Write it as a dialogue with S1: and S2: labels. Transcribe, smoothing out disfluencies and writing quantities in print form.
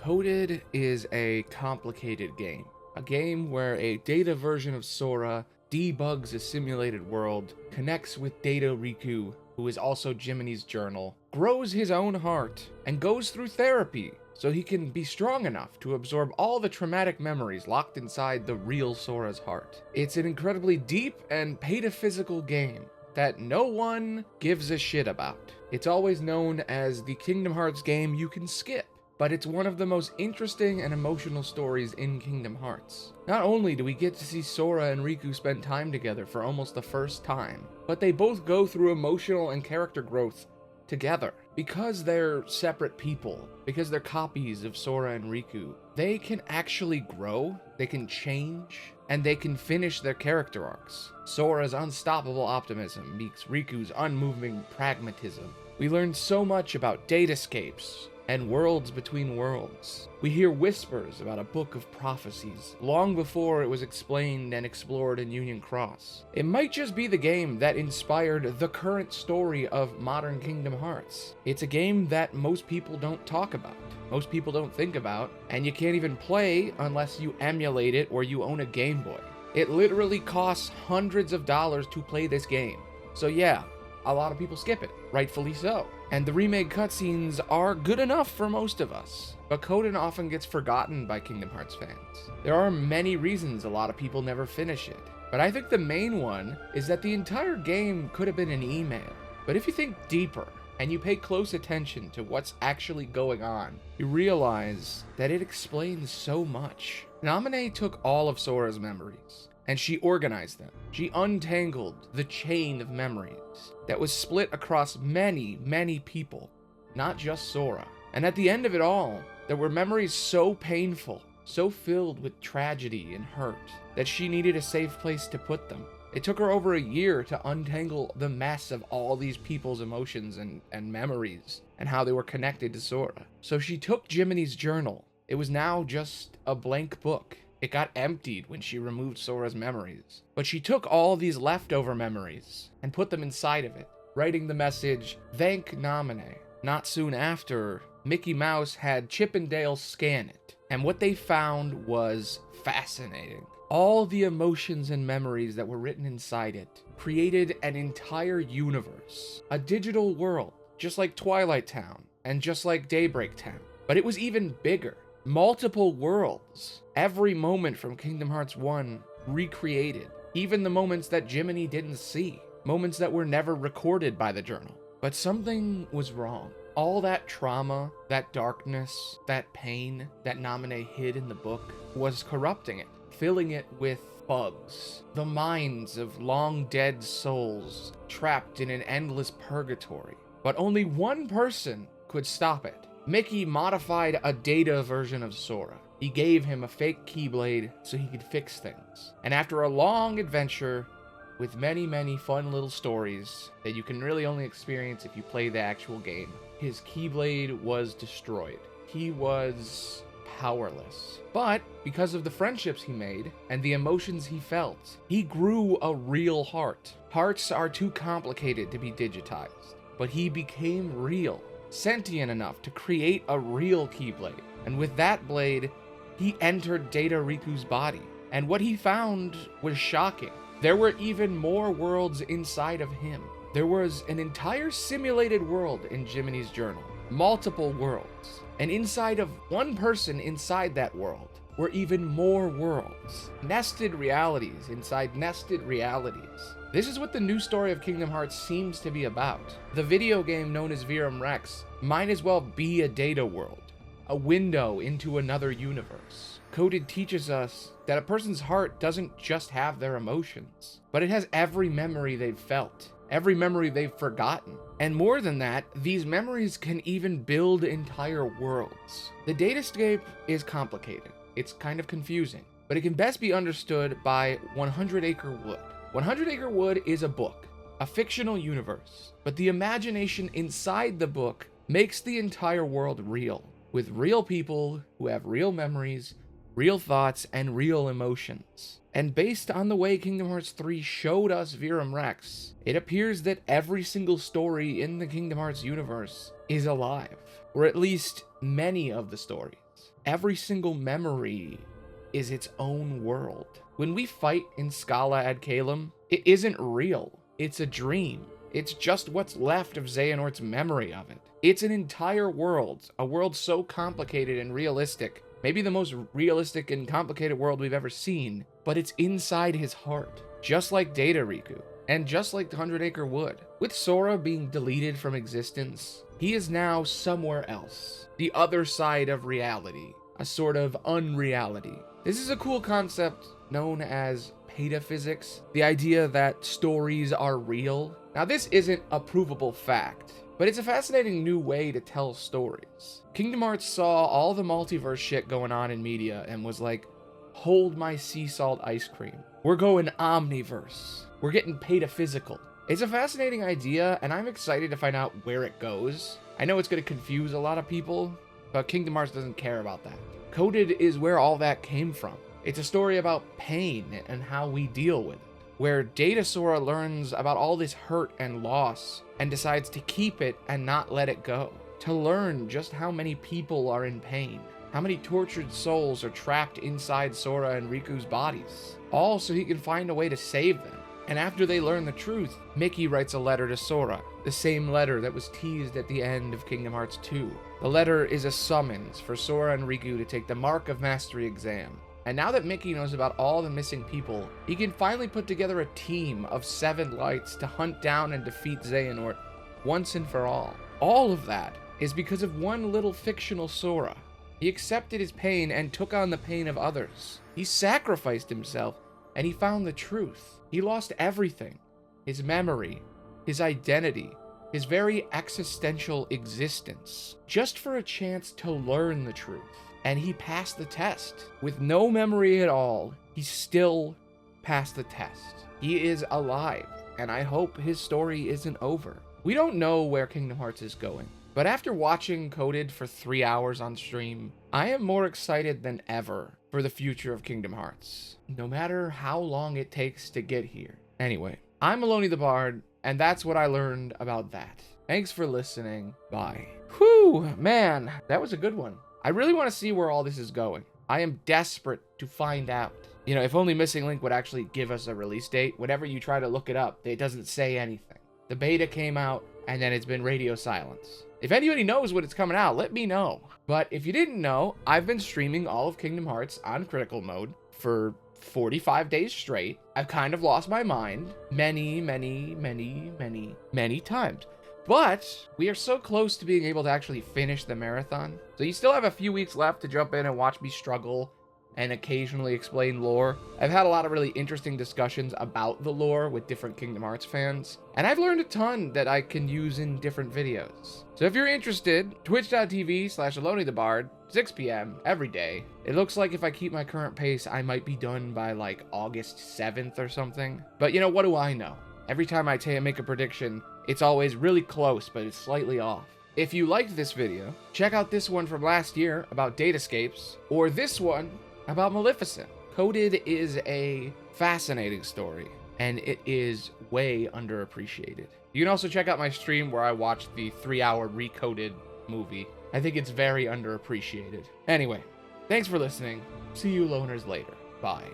S1: Coded is a complicated game. A game where a data version of Sora debugs a simulated world, connects with Data Riku, who is also Jiminy's journal, grows his own heart, and goes through therapy so he can be strong enough to absorb all the traumatic memories locked inside the real Sora's heart. It's an incredibly deep and pataphysical game that no one gives a shit about. It's always known as the Kingdom Hearts game you can skip, but it's one of the most interesting and emotional stories in Kingdom Hearts. Not only do we get to see Sora and Riku spend time together for almost the first time, but they both go through emotional and character growth together. Because they're separate people, because they're copies of Sora and Riku, they can actually grow, they can change, and they can finish their character arcs. Sora's unstoppable optimism meets Riku's unmoving pragmatism. We learn so much about datascapes and worlds between worlds. We hear whispers about a book of prophecies, long before it was explained and explored in Union Cross. It might just be the game that inspired the current story of modern Kingdom Hearts. It's a game that most people don't talk about, most people don't think about, and you can't even play unless you emulate it or you own a Game Boy. It literally costs hundreds of dollars to play this game. So yeah, a lot of people skip it, rightfully so. And the remade cutscenes are good enough for most of us, but Coden often gets forgotten by Kingdom Hearts fans. There are many reasons a lot of people never finish it, but I think the main one is that the entire game could have been an email. But if you think deeper, and you pay close attention to what's actually going on, you realize that it explains so much. Naminé took all of Sora's memories, and she organized them. She untangled the chain of memories that was split across many, many people, not just Sora. And at the end of it all, there were memories so painful, so filled with tragedy and hurt, that she needed a safe place to put them. It took her over a year to untangle the mess of all these people's emotions and memories, and how they were connected to Sora. So she took Jiminy's journal. It was now just a blank book. It got emptied when she removed Sora's memories. But she took all these leftover memories and put them inside of it, writing the message, "Thank Naminé." Not soon after, Mickey Mouse had Chip and Dale scan it, and what they found was fascinating. All the emotions and memories that were written inside it created an entire universe, a digital world, just like Twilight Town and just like Daybreak Town. But it was even bigger. Multiple worlds. Every moment from Kingdom Hearts 1 recreated. Even the moments that Jiminy didn't see. Moments that were never recorded by the journal. But something was wrong. All that trauma, that darkness, that pain that Naminé hid in the book was corrupting it, filling it with bugs. The minds of long dead souls trapped in an endless purgatory. But only one person could stop it. Mickey modified a data version of Sora. He gave him a fake Keyblade so he could fix things. And after a long adventure with many, many fun little stories that you can really only experience if you play the actual game, his Keyblade was destroyed. He was powerless. But because of the friendships he made and the emotions he felt, he grew a real heart. Hearts are too complicated to be digitized, but he became real. Sentient enough to create a real Keyblade. And with that blade, he entered Data Riku's body. And what he found was shocking. There were even more worlds inside of him. There was an entire simulated world in Jiminy's journal. Multiple worlds. And inside of one person inside that world were even more worlds. Nested realities inside nested realities. This is what the new story of Kingdom Hearts seems to be about. The video game known as Virum Rex might as well be a data world, a window into another universe. Coded teaches us that a person's heart doesn't just have their emotions, but it has every memory they've felt, every memory they've forgotten. And more than that, these memories can even build entire worlds. The datascape is complicated. It's kind of confusing, but it can best be understood by 100 Acre Wood. 100 Acre Wood is a book, a fictional universe, but the imagination inside the book makes the entire world real, with real people who have real memories, real thoughts, and real emotions. And based on the way Kingdom Hearts 3 showed us Virum Rex, it appears that every single story in the Kingdom Hearts universe is alive, or at least many of the stories. every single memory is its own world. When we fight in Scala ad Caelum, it isn't real. It's a dream. It's just what's left of Xehanort's memory of it. It's an entire world, a world so complicated and realistic, maybe the most realistic and complicated world we've ever seen, but it's inside his heart, just like Data Riku, and just like the 100-Acre Wood. With Sora being deleted from existence, he is now somewhere else, the other side of reality, a sort of unreality. This is a cool concept known as pataphysics, the idea that stories are real. Now, this isn't a provable fact, but it's a fascinating new way to tell stories. Kingdom Hearts saw all the multiverse shit going on in media and was like, hold my sea salt ice cream. We're going Omniverse. We're getting pataphysical. It's a fascinating idea, and I'm excited to find out where it goes. I know it's going to confuse a lot of people, but Kingdom Hearts doesn't care about that. Coded is where all that came from. It's a story about pain and how we deal with it, where Data Sora learns about all this hurt and loss and decides to keep it and not let it go, to learn just how many people are in pain, how many tortured souls are trapped inside Sora and Riku's bodies, all so he can find a way to save them. And after they learn the truth, Mickey writes a letter to Sora, the same letter that was teased at the end of Kingdom Hearts 2. The letter is a summons for Sora and Riku to take the Mark of Mastery exam. And now that Mickey knows about all the missing people, he can finally put together a team of 7 lights to hunt down and defeat Xehanort once and for all. All of that is because of one little fictional Sora. He accepted his pain and took on the pain of others. He sacrificed himself, and he found the truth. He lost everything. His memory, his identity, his very existential existence, just for a chance to learn the truth. And he passed the test. With no memory at all, he still passed the test. He is alive, and I hope his story isn't over. We don't know where Kingdom Hearts is going, but after watching Coded for 3 hours on stream, I am more excited than ever for the future of Kingdom Hearts, no matter how long it takes to get here. Anyway, I'm Aloney the Bard, and that's what I learned about that. Thanks for listening. Bye. Whew, man, that was a good one. I really want to see where all this is going. I am desperate to find out. You know, if only Missing Link would actually give us a release date. Whenever you try to look it up, it doesn't say anything. The beta came out, and then it's been radio silence. If anybody knows when it's coming out, let me know. But if you didn't know, I've been streaming all of Kingdom Hearts on critical mode for 45 days straight. I've kind of lost my mind many times. But we are so close to being able to actually finish the marathon. So you still have a few weeks left to jump in and watch me struggle and occasionally explain lore. I've had a lot of really interesting discussions about the lore with different Kingdom Hearts fans, and I've learned a ton that I can use in different videos. So if you're interested, twitch.tv/aloneythebard, 6 p.m. every day. It looks like if I keep my current pace, I might be done by like August 7th or something. But you know, what do I know? Every time I make a prediction, it's always really close, but it's slightly off. If you liked this video, check out this one from last year about Datascapes, or this one about Maleficent. Coded is a fascinating story, and it is way underappreciated. You can also check out my stream where I watched the 3-hour Recoded movie. I think it's very underappreciated. Anyway, thanks for listening. See you loners later. Bye.